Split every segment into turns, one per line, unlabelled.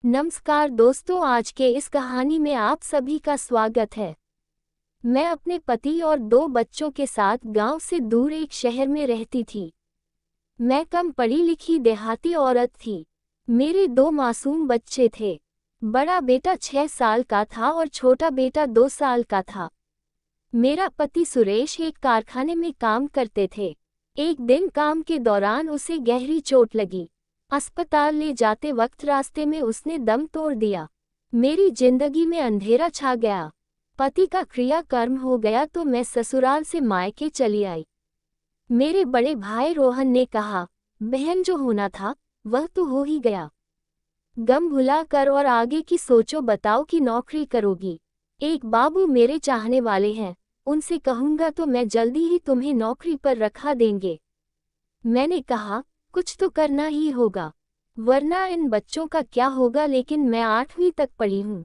नमस्कार दोस्तों, आज के इस कहानी में आप सभी का स्वागत है। मैं अपने पति और 2 बच्चों के साथ गांव से दूर एक शहर में रहती थी। मैं कम पढ़ी लिखी देहाती औरत थी। मेरे 2 मासूम बच्चे थे। बड़ा बेटा 6 साल का था और छोटा बेटा 2 साल का था। मेरा पति सुरेश एक कारखाने में काम करते थे। एक दिन काम के दौरान उसे गहरी चोट लगी। अस्पताल ले जाते वक्त रास्ते में उसने दम तोड़ दिया। मेरी जिंदगी में अंधेरा छा गया। पति का क्रियाकर्म हो गया तो मैं ससुराल से मायके चली आई। मेरे बड़े भाई रोहन ने कहा, बहन जो होना था वह तो हो ही गया। गम भुला कर और आगे की सोचो, बताओ कि नौकरी करोगी। एक बाबू मेरे चाहने वाले हैं, उनसे कहूँगा तो मैं जल्दी ही तुम्हें नौकरी पर रखा देंगे। मैंने कहा, कुछ तो करना ही होगा, वरना इन बच्चों का क्या होगा। लेकिन मैं 8वीं तक पढ़ी हूँ,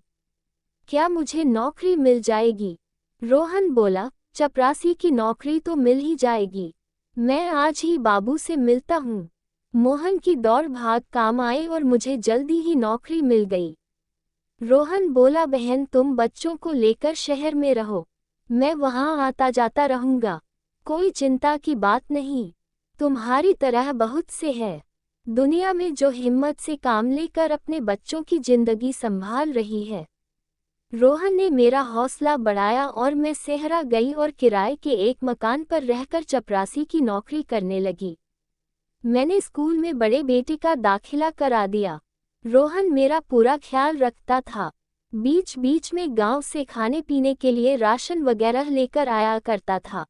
क्या मुझे नौकरी मिल जाएगी? रोहन बोला, चपरासी की नौकरी तो मिल ही जाएगी। मैं आज ही बाबू से मिलता हूँ। मोहन की दौड़ भाग काम आए और मुझे जल्दी ही नौकरी मिल गई। रोहन बोला, बहन तुम बच्चों को लेकर शहर में रहो, मैं वहाँ आता जाता रहूँगा। कोई चिंता की बात नहीं, तुम्हारी तरह बहुत से हैं दुनिया में जो हिम्मत से काम लेकर अपने बच्चों की जिंदगी संभाल रही है। रोहन ने मेरा हौसला बढ़ाया और मैं सेहरा गई और किराए के एक मकान पर रहकर चपरासी की नौकरी करने लगी। मैंने स्कूल में बड़े बेटे का दाखिला करा दिया। रोहन मेरा पूरा ख्याल रखता था। बीच बीच में गांव से खाने पीने के लिए राशन वगैरह लेकर आया करता था।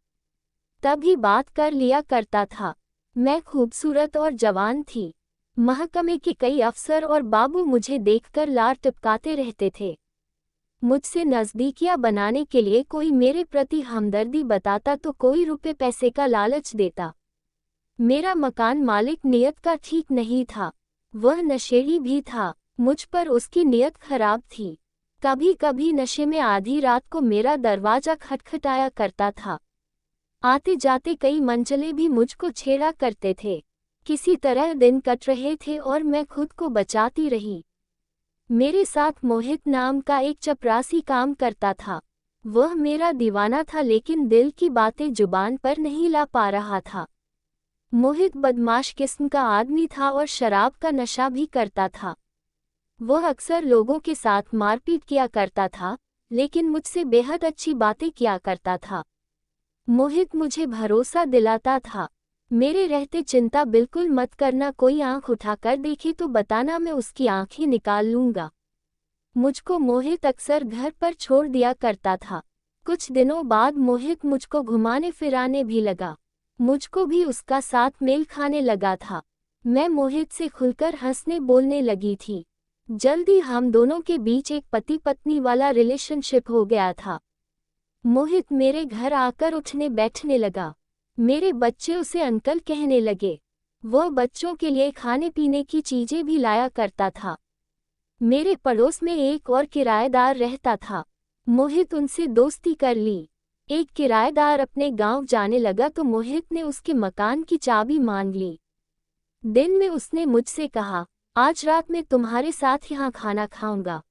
तभी बात कर लिया करता था। मैं खूबसूरत और जवान थी। महकमे के कई अफसर और बाबू मुझे देखकर लार टिपकाते रहते थे। मुझसे नज़दीकियां बनाने के लिए कोई मेरे प्रति हमदर्दी बताता तो कोई रुपए पैसे का लालच देता। मेरा मकान मालिक नियत का ठीक नहीं था, वह नशेड़ी भी था। मुझ पर उसकी नियत खराब थी। कभी कभी नशे में आधी रात को मेरा दरवाजा खटखटाया करता था। आते जाते कई मंचले भी मुझको छेड़ा करते थे। किसी तरह दिन कट रहे थे और मैं खुद को बचाती रही। मेरे साथ मोहित नाम का एक चपरासी काम करता था। वह मेरा दीवाना था, लेकिन दिल की बातें जुबान पर नहीं ला पा रहा था। मोहित बदमाश किस्म का आदमी था और शराब का नशा भी करता था। वह अक्सर लोगों के साथ मारपीट किया करता था, लेकिन मुझसे बेहद अच्छी बातें किया करता था। मोहित मुझे भरोसा दिलाता था, मेरे रहते चिंता बिल्कुल मत करना, कोई आंख उठाकर देखे तो बताना, मैं उसकी आंखें निकाल लूंगा। मुझको मोहित अक्सर घर पर छोड़ दिया करता था। कुछ दिनों बाद मोहित मुझको घुमाने फिराने भी लगा। मुझको भी उसका साथ मेल खाने लगा था। मैं मोहित से खुलकर हंसने बोलने लगी थी। जल्दी हम दोनों के बीच एक पति पत्नी वाला रिलेशनशिप हो गया था। मोहित मेरे घर आकर उठने बैठने लगा। मेरे बच्चे उसे अंकल कहने लगे। वह बच्चों के लिए खाने पीने की चीजें भी लाया करता था। मेरे पड़ोस में एक और किराएदार रहता था। मोहित उनसे दोस्ती कर ली। एक किराएदार अपने गांव जाने लगा तो मोहित ने उसके मकान की चाबी मांग ली। दिन में उसने मुझसे कहा, आज रात मैं तुम्हारे साथ यहाँ खाना खाऊंगा।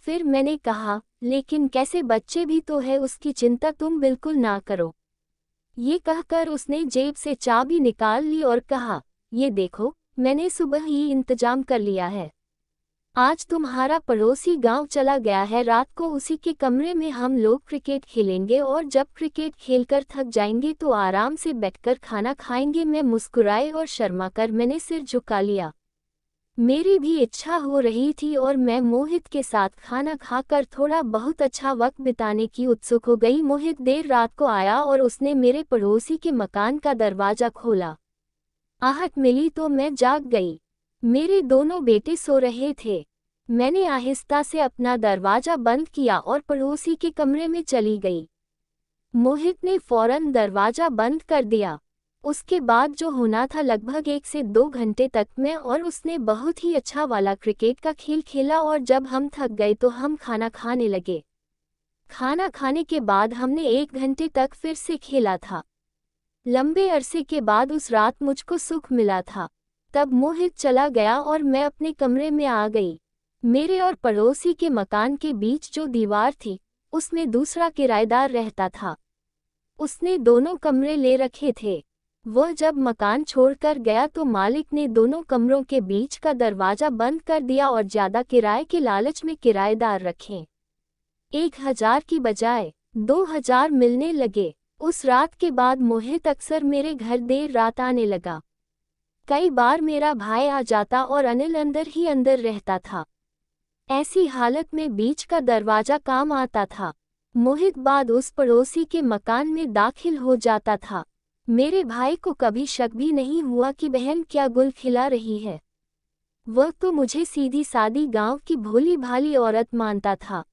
फिर मैंने कहा, लेकिन कैसे, बच्चे भी तो है, उसकी चिंता तुम बिल्कुल ना करो। ये कहकर उसने जेब से चाबी निकाल ली और कहा, ये देखो, मैंने सुबह ही इंतजाम कर लिया है। आज तुम्हारा पड़ोसी गांव चला गया है, रात को उसी के कमरे में हम लोग क्रिकेट खेलेंगे और जब क्रिकेट खेलकर थक जाएंगे तो आराम से बैठकर खाना खाएंगे। मैं मुस्कुराई और शर्माकर मैंने सिर झुका लिया। मेरी भी इच्छा हो रही थी और मैं मोहित के साथ खाना खाकर थोड़ा बहुत अच्छा वक्त बिताने की उत्सुक हो गई। मोहित देर रात को आया और उसने मेरे पड़ोसी के मकान का दरवाजा खोला। आहट मिली तो मैं जाग गई। मेरे दोनों बेटे सो रहे थे। मैंने आहिस्ता से अपना दरवाजा बंद किया और पड़ोसी के कमरे में चली गई। मोहित ने फौरन दरवाजा बंद कर दिया। उसके बाद जो होना था, लगभग 1 से 2 घंटे तक मैं और उसने बहुत ही अच्छा वाला क्रिकेट का खेल खेला और जब हम थक गए तो हम खाना खाने लगे। खाना खाने के बाद हमने 1 घंटे तक फिर से खेला था। लंबे अरसे के बाद उस रात मुझको सुख मिला था। तब मोहित चला गया और मैं अपने कमरे में आ गई। मेरे और पड़ोसी के मकान के बीच जो दीवार थी, उसमें दूसरा किराएदार रहता था। उसने दोनों कमरे ले रखे थे। वह जब मकान छोड़कर गया तो मालिक ने दोनों कमरों के बीच का दरवाजा बंद कर दिया और ज्यादा किराए के लालच में किराएदार रखे 1,000 की बजाय 2,000 मिलने लगे। उस रात के बाद मोहित अक्सर मेरे घर देर रात आने लगा। कई बार मेरा भाई आ जाता और अनिल अंदर ही अंदर रहता था। ऐसी हालत में बीच का दरवाजा काम आता था। मोहित बाद उस पड़ोसी के मकान में दाखिल हो जाता था। मेरे भाई को कभी शक भी नहीं हुआ कि बहन क्या गुल खिला रही है। वह तो मुझे सीधी सादी गांव की भोली भाली औरत मानता था।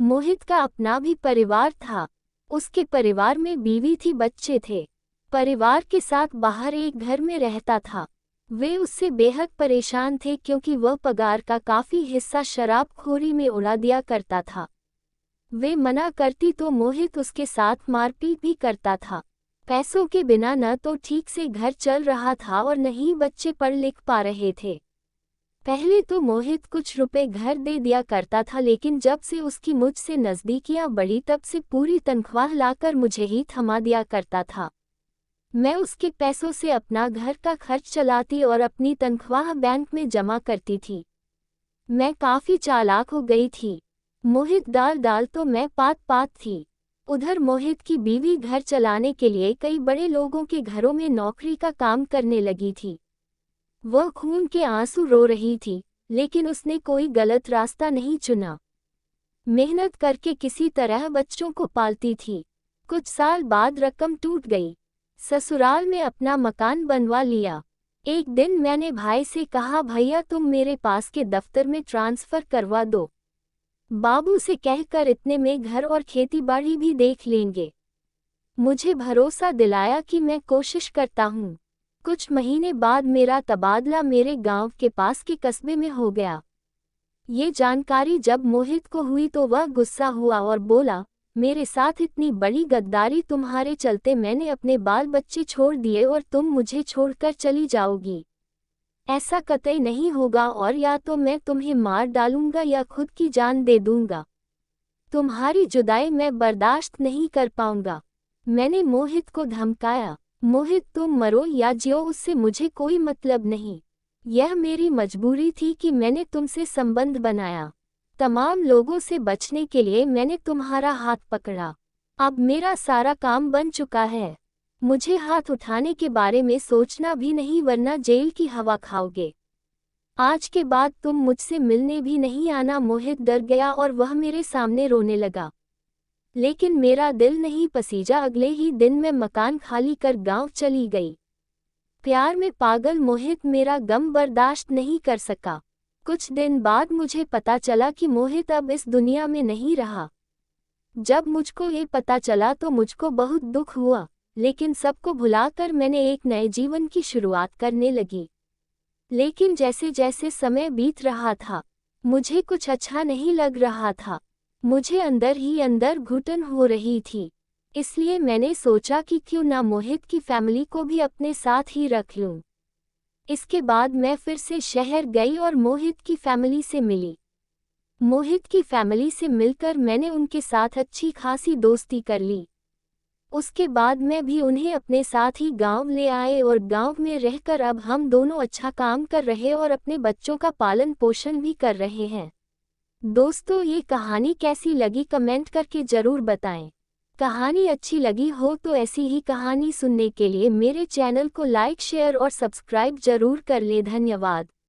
मोहित का अपना भी परिवार था। उसके परिवार में बीवी थी, बच्चे थे। परिवार के साथ बाहर एक घर में रहता था। वे उससे बेहद परेशान थे क्योंकि वह पगार का काफी हिस्सा शराबखोरी में उड़ा दिया करता था। वे मना करती तो मोहित उसके साथ मारपीट भी करता था। पैसों के बिना न तो ठीक से घर चल रहा था और न ही बच्चे पढ़ लिख पा रहे थे। पहले तो मोहित कुछ रुपए घर दे दिया करता था, लेकिन जब से उसकी मुझसे नज़दीकियां बढ़ी तब से पूरी तनख्वाह लाकर मुझे ही थमा दिया करता था। मैं उसके पैसों से अपना घर का खर्च चलाती और अपनी तनख्वाह बैंक में जमा करती थी। मैं काफ़ी चालाक हो गई थी। मोहित दाल दाल तो मैं पात पात थी। उधर मोहित की बीवी घर चलाने के लिए कई बड़े लोगों के घरों में नौकरी का काम करने लगी थी। वह खून के आंसू रो रही थी, लेकिन उसने कोई गलत रास्ता नहीं चुना। मेहनत करके किसी तरह बच्चों को पालती थी। कुछ साल बाद रकम टूट गई। ससुराल में अपना मकान बनवा लिया। एक दिन मैंने भाई से कहा, भैया तुम मेरे पास के दफ्तर में ट्रांसफ़र करवा दो। बाबू से कहकर इतने में घर और खेती-बाड़ी भी देख लेंगे। मुझे भरोसा दिलाया कि मैं कोशिश करता हूँ। कुछ महीने बाद मेरा तबादला मेरे गांव के पास के कस्बे में हो गया। ये जानकारी जब मोहित को हुई तो वह गुस्सा हुआ और बोला, मेरे साथ इतनी बड़ी गद्दारी तुम्हारे चलते मैंने अपने बाल बच्चे छोड़ दिए और तुम मुझे छोड़कर चली जाओगी। ऐसा कतई नहीं होगा और या तो मैं तुम्हें मार डालूंगा या खुद की जान दे दूंगा। तुम्हारी जुदाई मैं बर्दाश्त नहीं कर पाऊंगा। मैंने मोहित को धमकाया, मोहित तुम मरो या जियो उससे मुझे कोई मतलब नहीं। यह मेरी मजबूरी थी कि मैंने तुमसे संबंध बनाया। तमाम लोगों से बचने के लिए मैंने तुम्हारा हाथ पकड़ा। अब मेरा सारा काम बन चुका है। मुझे हाथ उठाने के बारे में सोचना भी नहीं, वरना जेल की हवा खाओगे। आज के बाद तुम मुझसे मिलने भी नहीं आना। मोहित डर गया और वह मेरे सामने रोने लगा। लेकिन मेरा दिल नहीं पसीजा। अगले ही दिन मैं मकान खाली कर गांव चली गई। प्यार में पागल मोहित मेरा गम बर्दाश्त नहीं कर सका। कुछ दिन बाद मुझे पता चला कि मोहित अब इस दुनिया में नहीं रहा। जब मुझको ये पता चला तो मुझको बहुत दुख हुआ, लेकिन सबको भुलाकर मैंने एक नए जीवन की शुरुआत करने लगी। लेकिन जैसे जैसे समय बीत रहा था, मुझे कुछ अच्छा नहीं लग रहा था। मुझे अंदर ही अंदर घुटन हो रही थी। इसलिए मैंने सोचा कि क्यों ना मोहित की फैमिली को भी अपने साथ ही रख लूं। इसके बाद मैं फिर से शहर गई और मोहित की फैमिली से मिली। मोहित की फैमिली से मिलकर मैंने उनके साथ अच्छी खासी दोस्ती कर ली। उसके बाद मैं भी उन्हें अपने साथ ही गांव ले आए और गांव में रहकर अब हम दोनों अच्छा काम कर रहे और अपने बच्चों का पालन पोषण भी कर रहे हैं। दोस्तों, ये कहानी कैसी लगी कमेंट करके ज़रूर बताएं। कहानी अच्छी लगी हो तो ऐसी ही कहानी सुनने के लिए मेरे चैनल को लाइक, शेयर और सब्सक्राइब जरूर कर लें। धन्यवाद।